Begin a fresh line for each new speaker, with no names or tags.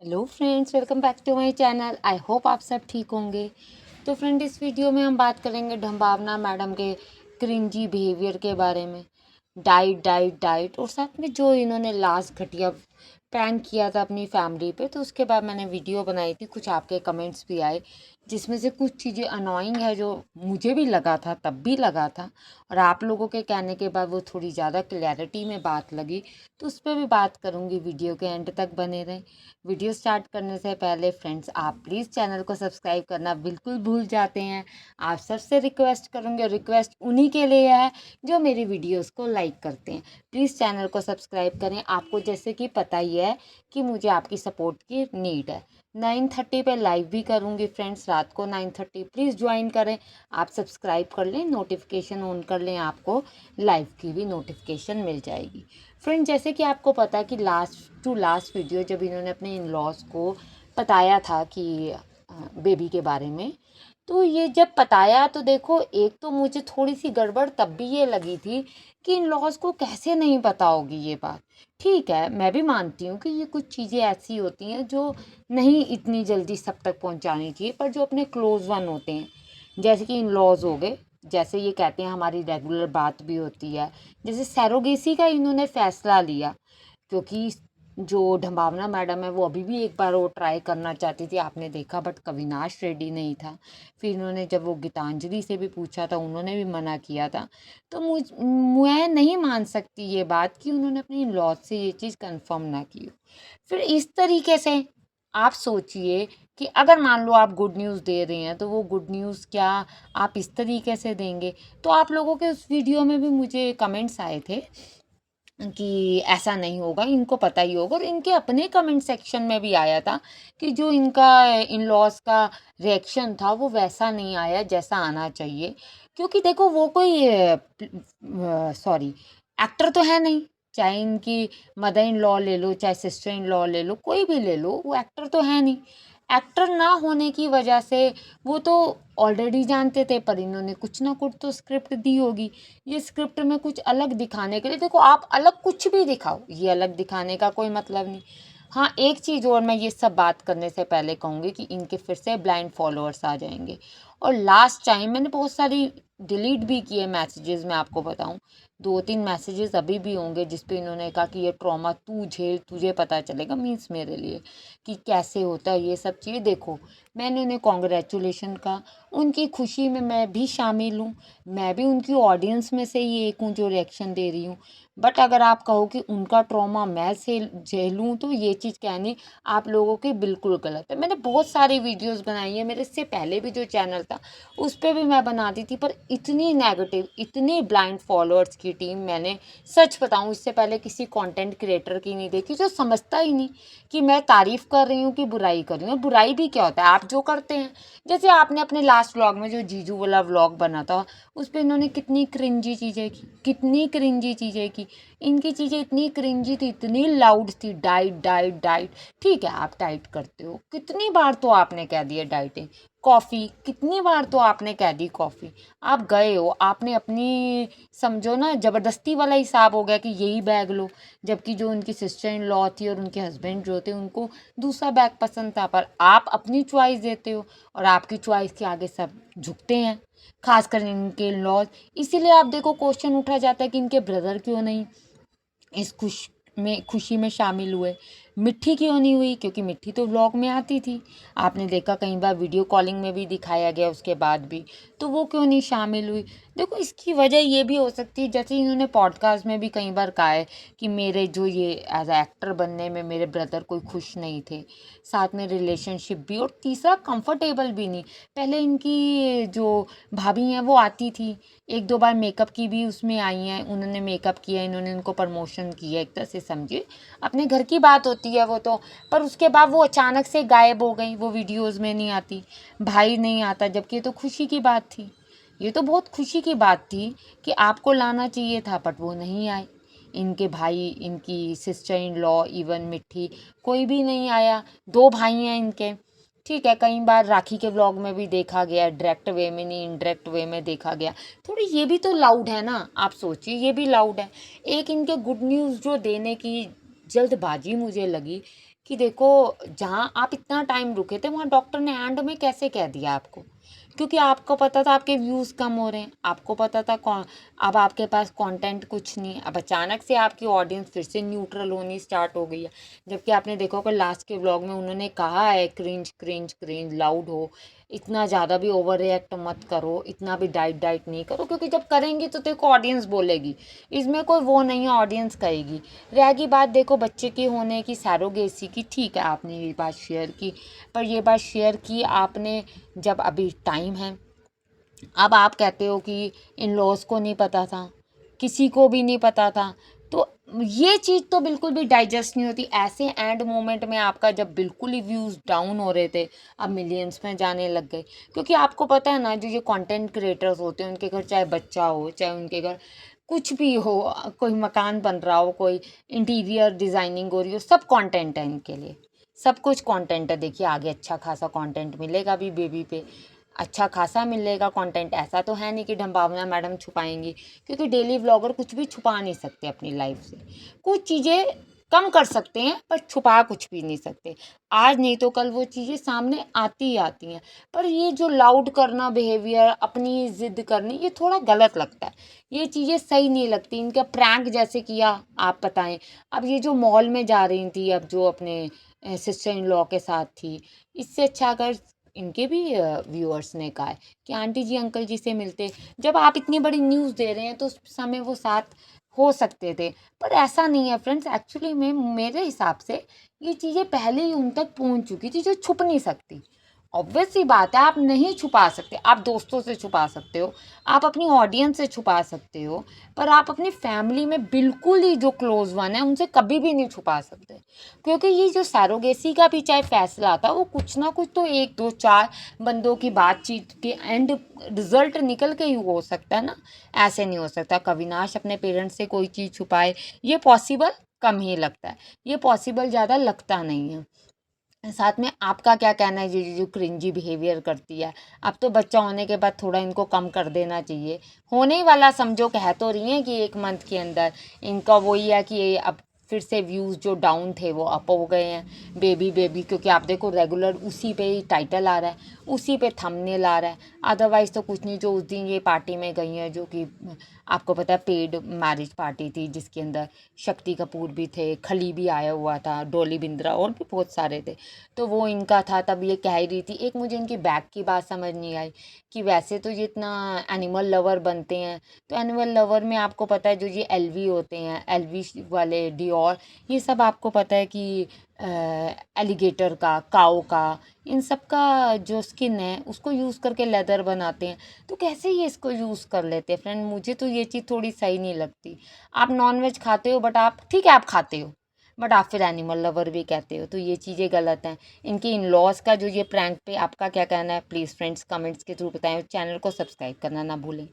Hello friends, welcome back to my channel. I hope आप सब ठीक होंगे। तो फ्रेंड, इस वीडियो में हम बात करेंगे ढंबावना मैडम के क्रिंजी बिहेवियर के बारे में। डाइट डाइट डाइट और साथ में जो इन्होंने लास्ट घटिया प्रैंक किया था अपनी फैमिली पे, तो उसके बाद मैंने वीडियो बनाई थी। कुछ आपके कमेंट्स भी आए जिसमें से कुछ चीज़ें अनोइंग है जो मुझे भी लगा था, तब भी लगा था, और आप लोगों के कहने के बाद वो थोड़ी ज़्यादा क्लैरिटी में बात लगी। तो उस पर भी बात करूँगी। वीडियो के एंड तक बने रहें। वीडियो स्टार्ट करने से पहले फ्रेंड्स, आप प्लीज़ चैनल को सब्सक्राइब करना बिल्कुल भूल जाते हैं। आप सबसे रिक्वेस्ट करूँगी, रिक्वेस्ट उन्हीं के लिए है जो मेरी वीडियोस को लाइक करते हैं। प्लीज़ चैनल को सब्सक्राइब करें। आपको जैसे कि पता ही है कि मुझे आपकी सपोर्ट की नीड है। 9:30 पे लाइव भी करूँगी फ्रेंड्स, रात को 9:30 प्लीज़ ज्वाइन करें। आप सब्सक्राइब कर लें, नोटिफिकेशन ऑन कर लें, आपको लाइव की भी नोटिफिकेशन मिल जाएगी। फ्रेंड, जैसे कि आपको पता है कि लास्ट टू लास्ट वीडियो जब इन्होंने अपने इन लॉज को बताया था कि बेबी के बारे में, तो ये जब बताया तो देखो, एक तो मुझे थोड़ी सी गड़बड़ तब भी ये लगी थी कि इन लॉज को कैसे नहीं पता होगी ये बात। ठीक है, मैं भी मानती हूँ कि ये कुछ चीज़ें ऐसी होती हैं जो नहीं इतनी जल्दी सब तक पहुँचानी चाहिए, पर जो अपने क्लोज वन होते हैं, जैसे कि इन लॉज हो गए, जैसे ये कहते हैं हमारी रेगुलर बात भी होती है, जैसे सैरोगेसी का इन्होंने फैसला लिया, क्योंकि जो ढंबावना मैडम है वो अभी भी एक बार वो ट्राई करना चाहती थी, आपने देखा, बट कविनाश रेडी नहीं था। फिर इन्होंने जब वो गीतांजलि से भी पूछा था, उन्होंने भी मना किया था। तो मैं नहीं मान सकती ये बात कि उन्होंने अपनी लॉज से ये चीज़ कंफर्म ना की हो। फिर इस तरीके से आप सोचिए कि अगर मान लो आप गुड न्यूज़ दे रहे हैं, तो वो गुड न्यूज़ क्या आप इस तरीके से देंगे? तो आप लोगों के उस वीडियो में भी मुझे कमेंट्स आए थे कि ऐसा नहीं होगा, इनको पता ही होगा, और इनके अपने कमेंट सेक्शन में भी आया था कि जो इनका इन लॉज का रिएक्शन था वो वैसा नहीं आया जैसा आना चाहिए। क्योंकि देखो, वो कोई सॉरी एक्टर तो है नहीं। चाहे इनकी मदर इन लॉ ले लो, चाहे सिस्टर इन लॉ ले लो, कोई भी ले लो, वो एक्टर तो है नहीं। एक्टर ना होने की वजह से वो तो ऑलरेडी जानते थे, पर इन्होंने कुछ ना कुछ तो स्क्रिप्ट दी होगी। ये स्क्रिप्ट में कुछ अलग दिखाने के लिए, देखो आप अलग कुछ भी दिखाओ, ये अलग दिखाने का कोई मतलब नहीं। हाँ, एक चीज़ और मैं ये सब बात करने से पहले कहूँगी कि इनके फिर से ब्लाइंड फॉलोअर्स आ जाएंगे। और लास्ट टाइम मैंने बहुत सारी डिलीट भी किए मैसेजेस, मैं आपको बताऊँ, 2-3 मैसेजेस अभी भी होंगे जिस पे इन्होंने कहा कि ये ट्रॉमा तू झेल, तुझे पता चलेगा, मीन्स मेरे लिए कि कैसे होता है ये सब चीज़ें। देखो, मैंने उन्हें कॉन्ग्रेचुलेशन कहा, उनकी खुशी में मैं भी शामिल हूँ, मैं भी उनकी ऑडियंस में से ही एक हूँ जो रिएक्शन दे रही हूँ। बट अगर आप कहो कि उनका ट्रॉमा मैं से झेलूँ, तो ये चीज़ कहनी आप लोगों की बिल्कुल गलत है। मैंने बहुत सारी वीडियोस बनाई है, मेरे इससे पहले भी जो चैनल था उस पर भी मैं बनाती थी, पर इतनी नेगेटिव, इतनी ब्लाइंड फॉलोअर्स की टीम मैंने, सच बताऊँ, इससे पहले किसी कंटेंट क्रिएटर की नहीं देखी जो समझता ही नहीं कि मैं तारीफ़ कर रही हूँ कि बुराई कर रही हूँ। बुराई भी क्या होता है, आप जो करते हैं। जैसे आपने अपने लास्ट व्लॉग में जो जीजू वाला व्लॉग बना था, उस पर इन्होंने कितनी क्रिंजी चीज़ें की, कितनी क्रिंजी चीज़ें की। इनकी चीज़ें इतनी क्रिंजी थी, इतनी लाउड थी, डाइट डाइट डाइट। ठीक है, आप डाइट करते हो, कितनी बार तो आपने कह दिया डाइटिंग। कॉफ़ी, कितनी बार तो आपने कह दी कॉफ़ी। आप गए हो, आपने अपनी, समझो ना, ज़बरदस्ती वाला हिसाब हो गया कि यही बैग लो, जबकि जो उनकी सिस्टर इन लॉ थी और उनके हस्बैंड जो थे उनको दूसरा बैग पसंद था, पर आप अपनी चॉइस देते हो और आपकी चॉइस के आगे सब झुकते हैं, खासकर इनके लॉज। इसीलिए आप देखो, क्वेश्चन उठा जाता है कि इनके ब्रदर क्यों नहीं इस खुशी में शामिल हुए। मिट्टी क्यों नहीं हुई? क्योंकि मिट्टी तो व्लॉग में आती थी, आपने देखा, कई बार वीडियो कॉलिंग में भी दिखाया गया उसके बाद भी, तो वो क्यों नहीं शामिल हुई? देखो, इसकी वजह ये भी हो सकती है, जैसे इन्होंने पॉडकास्ट में भी कई बार कहा है कि मेरे जो ये एज एक्टर बनने में मेरे ब्रदर कोई खुश नहीं थे, साथ में रिलेशनशिप भी, और तीसरा कंफर्टेबल भी नहीं। पहले इनकी जो भाभी हैं वो आती थी, एक दो बार मेकअप की भी उसमें आई हैं, उन्होंने मेकअप किया, इन्होंने उनको प्रमोशन किया, एक तरह से समझिए अपने घर की बात होती है वो तो। पर उसके बाद वो अचानक से गायब हो गई, वो वीडियोस में नहीं आती, भाई नहीं आता, जबकि ये तो खुशी की बात थी, ये तो बहुत खुशी की बात थी कि आपको लाना चाहिए था, बट वो नहीं आए। इनके भाई, इनकी सिस्टर इन लॉ, इवन मिट्टी, कोई भी नहीं आया। दो भाई हैं इनके। ठीक है, कई बार राखी के व्लॉग में भी देखा गया, डायरेक्ट वे में नहीं, इनडायरेक्ट वे में देखा गया। थोड़ी ये भी तो लाउड है ना, आप सोचिए, ये भी लाउड है। एक इनके गुड न्यूज़ जो देने की जल्दबाजी मुझे लगी कि देखो, जहाँ आप इतना टाइम रुके थे वहाँ डॉक्टर ने एंड में कैसे कह दिया आपको, क्योंकि आपको पता था आपके व्यूज़ कम हो रहे हैं, आपको पता था कौन, अब आपके पास कंटेंट कुछ नहीं, अब अचानक से आपकी ऑडियंस फिर से न्यूट्रल होनी स्टार्ट हो गई है। जबकि आपने देखा होगा लास्ट के व्लॉग में उन्होंने कहा है क्रिंज क्रिंज क्रिंज लाउड हो, इतना ज़्यादा भी ओवर रिएक्ट मत करो, इतना भी डाइट डाइट नहीं करो, क्योंकि जब करेंगी तो देखो ऑडियंस बोलेगी, इसमें कोई वो नहीं है, ऑडियंस कहेगी। रहेगी बात देखो बच्चे की होने की, सैरोगेसी की, ठीक है आपने ये बात शेयर की, पर ये बात शेयर की आपने जब अभी टाइम है। अब आप कहते हो कि इन लॉज को नहीं पता था, किसी को भी नहीं पता था, तो ये चीज़ तो बिल्कुल भी डाइजेस्ट नहीं होती ऐसे एंड मोमेंट में आपका, जब बिल्कुल ही व्यूज़ डाउन हो रहे थे अब मिलियंस में जाने लग गए। क्योंकि आपको पता है ना, जो ये कंटेंट क्रिएटर्स होते हैं उनके घर चाहे बच्चा हो, चाहे उनके घर कुछ भी हो, कोई मकान बन रहा हो, कोई इंटीरियर डिज़ाइनिंग हो रही हो, सब कंटेंट है इनके लिए, सब कुछ कंटेंट है। देखिए आगे अच्छा खासा कंटेंट मिलेगा भी बेबी पे, अच्छा खासा मिलेगा कंटेंट, ऐसा तो है नहीं कि ढंबावना मैडम छुपाएंगी, क्योंकि डेली व्लॉगर कुछ भी छुपा नहीं सकते अपनी लाइफ से, कुछ चीज़ें कम कर सकते हैं पर छुपा कुछ भी नहीं सकते। आज नहीं तो कल वो चीज़ें सामने आती ही आती हैं। पर ये जो लाउड करना बिहेवियर, अपनी ज़िद करनी, ये थोड़ा गलत लगता है, ये चीज़ें सही नहीं लगती। इनका प्रैंक जैसे किया, आप बताएं, अब ये जो मॉल में जा रही थी, अब जो अपने सिस्टर इन लॉ के साथ थी, इससे अच्छा अगर इनके भी व्यूअर्स ने कहा है कि आंटी जी अंकल जी से मिलते, जब आप इतनी बड़ी न्यूज़ दे रहे हैं तो उस समय वो साथ हो सकते थे। पर ऐसा नहीं है फ्रेंड्स, एक्चुअली में मेरे हिसाब से ये चीज़ें पहले ही उन तक पहुंच चुकी थी जो छुप नहीं सकती। ऑब्वियस सी बात है, आप नहीं छुपा सकते, आप दोस्तों से छुपा सकते हो, आप अपनी ऑडियंस से छुपा सकते हो, पर आप अपनी फैमिली में बिल्कुल ही जो क्लोज वन है उनसे कभी भी नहीं छुपा सकते। क्योंकि ये जो सैरोगेसी का भी चाहे फैसला था, वो कुछ ना कुछ तो एक दो चार बंदों की बातचीत के एंड रिजल्ट निकल के ही हो सकता है ना, ऐसे नहीं हो सकता। कविनाश अपने पेरेंट्स से कोई चीज़ छुपाए, ये पॉसिबल कम ही लगता है, ये पॉसिबल ज़्यादा लगता नहीं है। साथ में आपका क्या कहना है, ये जो क्रिंजी बिहेवियर करती है, अब तो बच्चा होने के बाद थोड़ा इनको कम कर देना चाहिए, होने ही वाला समझो, कह तो रही हैं कि 1 मंथ के अंदर इनका वही है कि अब फिर से व्यूज़ जो डाउन थे वो अप हो गए हैं, बेबी बेबी, क्योंकि आप देखो रेगुलर उसी पे ही टाइटल आ रहा है, उसी पे थंबनेल आ रहा है, अदरवाइज़ तो कुछ नहीं। जो उस दिन ये पार्टी में गई हैं, जो कि आपको पता है पेड मैरिज पार्टी थी, जिसके अंदर शक्ति कपूर भी थे, खली भी आया हुआ था, डोली बिंद्रा और भी बहुत सारे थे, तो वो इनका था। तब ये कह रही थी, एक मुझे इनकी बैग की बात समझ नहीं आई कि वैसे तो ये इतना एनिमल लवर बनते हैं, तो एनिमल लवर में आपको पता है जो ये एलवी होते हैं, एलवी वाले डियोर, ये सब आपको पता है कि एलिगेटर का, काऊ का, इन सब का जो स्किन है उसको यूज़ करके लेदर बनाते हैं, तो कैसे ये इसको यूज़ कर लेते हैं फ्रेंड, मुझे तो ये चीज़ थोड़ी सही नहीं लगती। आप नॉनवेज खाते हो, बट आप ठीक है आप खाते हो, बट आप फिर एनिमल लवर भी कहते हो, तो ये चीज़ें गलत हैं। इनके इन लॉज का जो ये प्रैंक पे आपका क्या कहना है, प्लीज़ फ्रेंड्स कमेंट्स के थ्रू बताएं, चैनल को सब्सक्राइब करना ना भूलें।